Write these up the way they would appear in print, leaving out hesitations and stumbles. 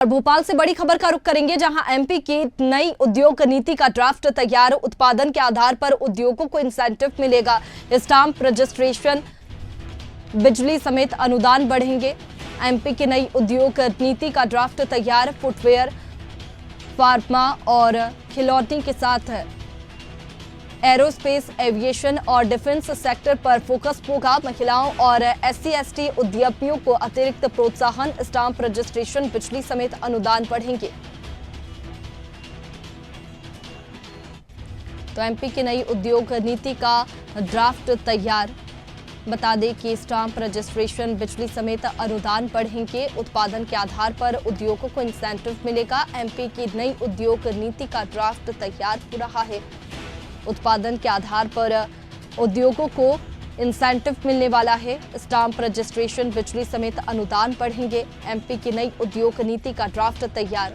और भोपाल से बड़ी खबर का रुख करेंगे, जहां एमपी की नई उद्योग नीति का ड्राफ्ट तैयार। उत्पादन के आधार पर उद्योगों को इंसेंटिव मिलेगा। स्टाम्प रजिस्ट्रेशन, बिजली समेत अनुदान बढ़ेंगे। एमपी की नई उद्योग नीति का ड्राफ्ट तैयार। फुटवेयर, फार्मा और खिलौने के साथ एरोस्पेस, एविएशन और डिफेंस सेक्टर पर फोकस होगा। महिलाओं और SC/ST उद्यमियों को अतिरिक्त प्रोत्साहन, स्टाम्प रजिस्ट्रेशन, बिजली समेत अनुदान बढ़ेंगे। तो एमपी की नई उद्योग नीति का ड्राफ्ट तैयार। बता दें कि स्टाम्प रजिस्ट्रेशन, बिजली समेत अनुदान बढ़ेंगे। उत्पादन के आधार पर उद्योगों को इंसेंटिव मिलेगा। एमपी की नई उद्योग नीति का ड्राफ्ट तैयार हो रहा है। उत्पादन के आधार पर उद्योगों को इंसेंटिव मिलने वाला है। स्टाम्प रजिस्ट्रेशन, बिजली समेत अनुदान बढ़ेंगे। एमपी की नई उद्योग नीति का ड्राफ्ट तैयार।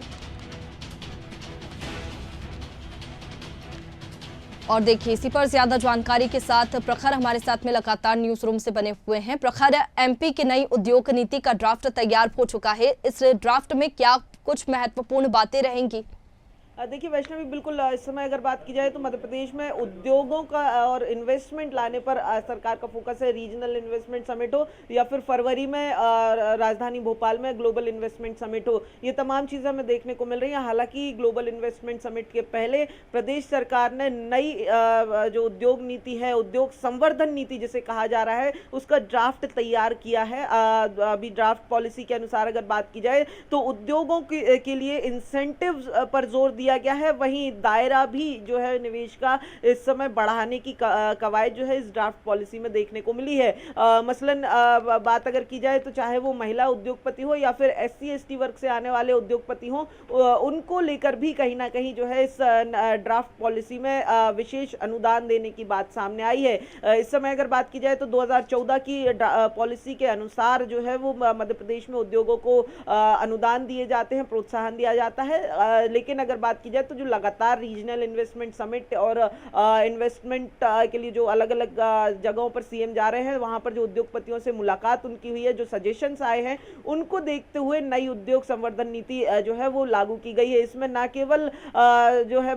और देखिए, इसी पर ज्यादा जानकारी के साथ प्रखर हमारे साथ में लगातार न्यूज रूम से बने हुए हैं। प्रखर, एमपी की नई उद्योग नीति का ड्राफ्ट तैयार हो चुका है। इस ड्राफ्ट में क्या कुछ महत्वपूर्ण बातें रहेंगी? देखिए वैष्णवी, बिल्कुल इस समय अगर बात की जाए तो मध्य प्रदेश में उद्योगों का और इन्वेस्टमेंट लाने पर सरकार का फोकस है। रीजनल इन्वेस्टमेंट समिट हो या फिर फरवरी में राजधानी भोपाल में ग्लोबल इन्वेस्टमेंट समिट हो, ये तमाम चीज़ें हमें देखने को मिल रही हैं। हालांकि ग्लोबल इन्वेस्टमेंट समिट के पहले प्रदेश सरकार ने नई जो उद्योग नीति है, उद्योग संवर्धन नीति जिसे कहा जा रहा है, उसका ड्राफ्ट तैयार किया है। अभी ड्राफ्ट पॉलिसी के अनुसार अगर बात की जाए तो उद्योगों के लिए इंसेंटिव पर जोर दिया गया है। वहीं दायरा भी जो है निवेश का इस समय बढ़ाने की कवायद जो है इस ड्राफ्ट पॉलिसी में देखने को मिली है। मसलन बात अगर की जाए तो चाहे वो महिला उद्योगपति हो या फिर SC/ST वर्ग से आने वाले उद्योगपति हो, उनको लेकर भी कहीं ना कहीं जो है इस ड्राफ्ट पॉलिसी में विशेष अनुदान देने की बात सामने आई है। इस समय अगर बात की जाए तो 2014 की पॉलिसी के अनुसार जो है वो मध्य प्रदेश में उद्योगों को अनुदान दिए जाते हैं, प्रोत्साहन दिया जाता है। लेकिन अगर बात की जाए तो जो लगातार रीजनल इन्वेस्टमेंट समिट और इन्वेस्टमेंट के लिए जो अलग अलग जगहों पर CM जा रहे हैं, वहां पर जो उद्योगपतियों से मुलाकात उनकी हुई है, जो सजेशंस आए हैं, उनको देखते हुए नई उद्योग संवर्धन नीति जो है वो लागू की गई है। इसमें न केवल जो है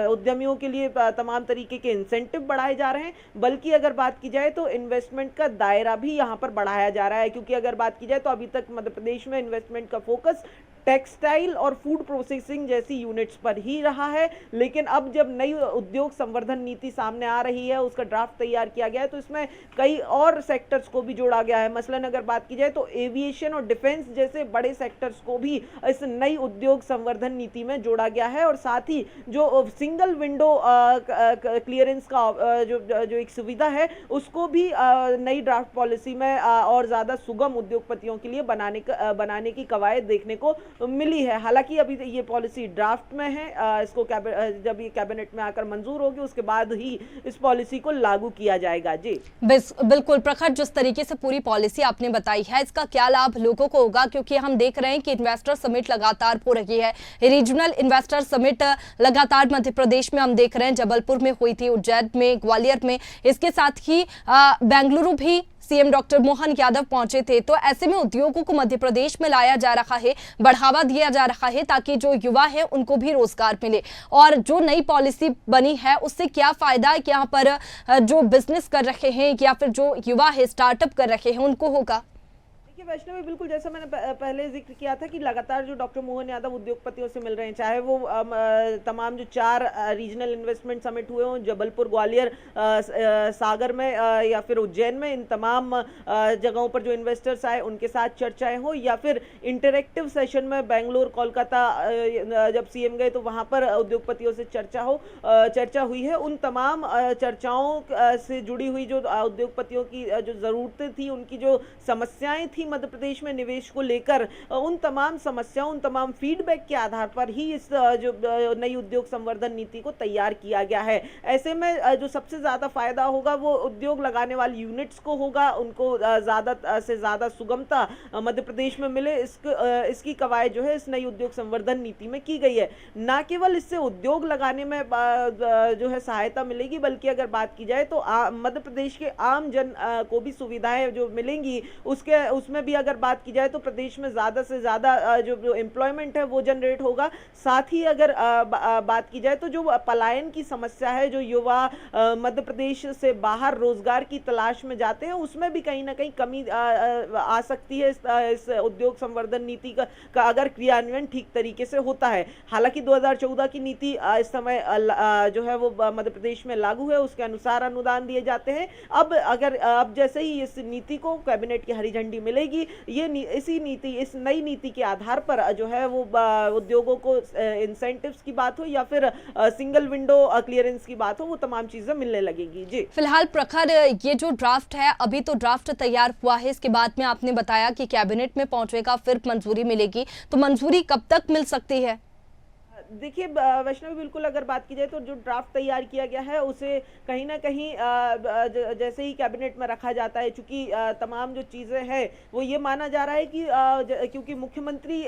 उद्यमियों के लिए तमाम तरीके के इंसेंटिव बढ़ाए जा रहे हैं, बल्कि अगर बात की जाए तो इन्वेस्टमेंट का दायरा भी यहाँ पर बढ़ाया जा रहा है। क्योंकि अगर बात की जाए तो अभी तक मध्य प्रदेश में इन्वेस्टमेंट का फोकस टेक्सटाइल और फूड प्रोसेसिंग जैसी यूनिट्स पर ही रहा है। लेकिन अब जब नई उद्योग संवर्धन नीति सामने आ रही है, उसका ड्राफ्ट तैयार किया गया है, तो इसमें कई और सेक्टर्स को भी जोड़ा गया है। मसलन अगर बात की जाए तो एविएशन और डिफेंस जैसे बड़े सेक्टर्स को भी इस नई उद्योग संवर्धन नीति में जोड़ा गया है। और साथ ही जो सिंगल विंडो क्लियरेंस का जो एक सुविधा है, उसको भी नई ड्राफ्ट पॉलिसी में और ज़्यादा सुगम उद्योगपतियों के लिए बनाने की कवायद देखने को मिली है। हालांकि अभी ये पॉलिसी ड्राफ्ट में है। इसको जब ये कैबिनेट में आकर मंजूर होगी, उसके बाद ही इस पॉलिसी को लागू किया जाएगा। जी बिल्कुल प्रखर, जिस तरीके से पूरी पॉलिसी आपने बताई है, इसका क्या लाभ लोगों को होगा? क्योंकि हम देख रहे हैं कि इन्वेस्टर समिट लगातार हो रही है। रीजनल इन्वेस्टर समिट लगातार मध्य प्रदेश में हम देख रहे हैं, जबलपुर में हुई थी, उज्जैन में, ग्वालियर में, इसके साथ ही बेंगलुरु भी CM डॉक्टर मोहन यादव पहुंचे थे। तो ऐसे में उद्योगों को मध्य प्रदेश में लाया जा रहा है, बढ़ावा दिया जा रहा है, ताकि जो युवा है उनको भी रोजगार मिले। और जो नई पॉलिसी बनी है उससे क्या फायदा है कि यहाँ पर जो बिजनेस कर रहे हैं या फिर जो युवा है स्टार्टअप कर रहे हैं उनको होगा? वैष्णवी, बिल्कुल जैसा मैंने पहले जिक्र किया था कि लगातार जो डॉक्टर मोहन यादव उद्योगपतियों से मिल रहे हैं, चाहे वो तमाम जो 4 रीजनल इन्वेस्टमेंट समिट हुए हों, जबलपुर, ग्वालियर, सागर में या फिर उज्जैन में, इन तमाम जगहों पर जो इन्वेस्टर्स आए उनके साथ चर्चाएं हो, या फिर इंटरेक्टिव सेशन में बेंगलोर, कोलकाता जब CM गए तो वहाँ पर उद्योगपतियों से चर्चा हुई है। उन तमाम चर्चाओं से जुड़ी हुई जो उद्योगपतियों की जो ज़रूरतें थी, उनकी जो समस्याएं थी मध्य प्रदेश में निवेश को लेकर, उन तमाम समस्याओं, उन तमाम फीडबैक के आधार पर ही इस जो नई उद्योग संवर्धन नीति को तैयार किया गया है। ऐसे में जो सबसे ज़्यादा फायदा होगा वो उद्योग लगाने वाली यूनिट्स को होगा, उनको ज़्यादा से ज़्यादा सुगमता मध्य प्रदेश में मिले, इसकी कवायद जो है इस नई उद्योग संवर्धन नीति में की गई है। न केवल इससे उद्योग लगाने में जो है सहायता मिलेगी, बल्कि अगर बात की जाए तो मध्य प्रदेश के आम जन को भी सुविधाएं जो मिलेंगी, उसमें में भी अगर बात की जाए तो प्रदेश में ज़्यादा से ज़्यादा जो एम्प्लॉयमेंट है वो जनरेट होगा। साथ ही अगर बात की जाए तो जो पलायन की समस्या है, जो युवा मध्य प्रदेश से बाहर रोजगार की तलाश में जाते हैं, उसमें भी कहीं ना कहीं कमी आ सकती है इस उद्योग संवर्धन नीति का अगर क्रियान्वयन ठीक तरीके से होता है। हालांकि 2014 की नीति इस समय जो है वो मध्य प्रदेश में लागू है, उसके अनुसार अनुदान दिए जाते हैं। अब जैसे ही इस नीति को कैबिनेट की हरी झंडी मिलेगी, इस नई नीति के आधार पर जो है वो उद्योगों को इंसेंटिव्स की बात हो या फिर सिंगल विंडो क्लियरेंस की बात हो, वो तमाम चीजें मिलने लगेगी। जी फिलहाल प्रखर, ये जो ड्राफ्ट है अभी तो ड्राफ्ट तैयार हुआ है, इसके बाद में आपने बताया कि कैबिनेट में पहुंचेगा, फिर मंजूरी मिलेगी, तो मंजूरी कब तक मिल सकती है? देखिए वैष्णवी, बिल्कुल अगर बात की जाए तो जो ड्राफ्ट तैयार किया गया है उसे कहीं ना कहीं जैसे ही कैबिनेट में रखा जाता है, चूंकि तमाम जो चीज़ें हैं वो ये माना जा रहा है कि क्योंकि मुख्यमंत्री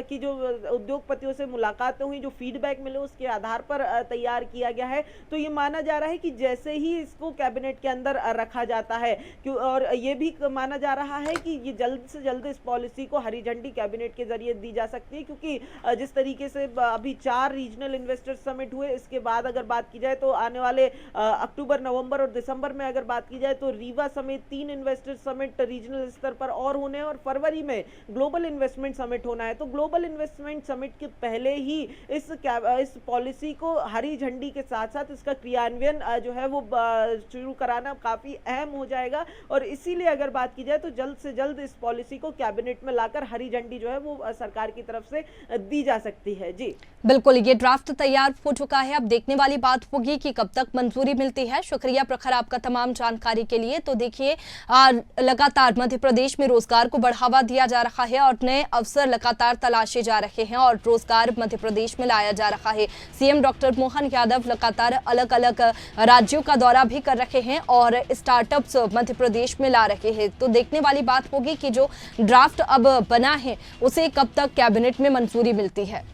की जो उद्योगपतियों से मुलाकातें हुई, जो फीडबैक मिले उसके आधार पर तैयार किया गया है, तो ये माना जा रहा है कि जैसे ही इसको कैबिनेट के अंदर रखा जाता है और ये भी माना जा रहा है कि ये जल्द से जल्द इस पॉलिसी को हरी झंडी कैबिनेट के जरिए दी जा सकती है, क्योंकि जिस तरीके से अभी 4 रीजनल इन्वेस्टर समिट हुए, इसके बाद अगर बात की जाए तो आने वाले अक्टूबर, नवंबर और दिसंबर में अगर बात की जाए तो रीवा समेत 3 इन्वेस्टर समिट रीजनल स्तर पर और होने हैं, और फरवरी में ग्लोबल इन्वेस्टमेंट समिट होना है। तो ग्लोबल इन्वेस्टमेंट समिट के पहले ही इस पॉलिसी को हरी झंडी के साथ साथ इसका क्रियान्वयन जो है वो शुरू कराना काफी अहम हो जाएगा, और इसीलिए अगर बात की जाए तो जल्द से जल्द इस पॉलिसी को कैबिनेट में लाकर हरी झंडी जो है वो सरकार की तरफ से दी जा सकती है। जी बिल्कुल, ये ड्राफ्ट तैयार हो चुका है, अब देखने वाली बात होगी कि कब तक मंजूरी मिलती है। शुक्रिया प्रखर आपका तमाम जानकारी के लिए। तो देखिए, लगातार मध्य प्रदेश में रोजगार को बढ़ावा दिया जा रहा है और नए अवसर लगातार तलाशे जा रहे हैं और रोजगार मध्य प्रदेश में लाया जा रहा है। सीएम डॉक्टर मोहन यादव लगातार अलग अलग राज्यों का दौरा भी कर रहे हैं और स्टार्टअप्स मध्य प्रदेश में ला रहे हैं। तो देखने वाली बात होगी कि जो ड्राफ्ट अब बना है उसे कब तक कैबिनेट में मंजूरी मिलती है।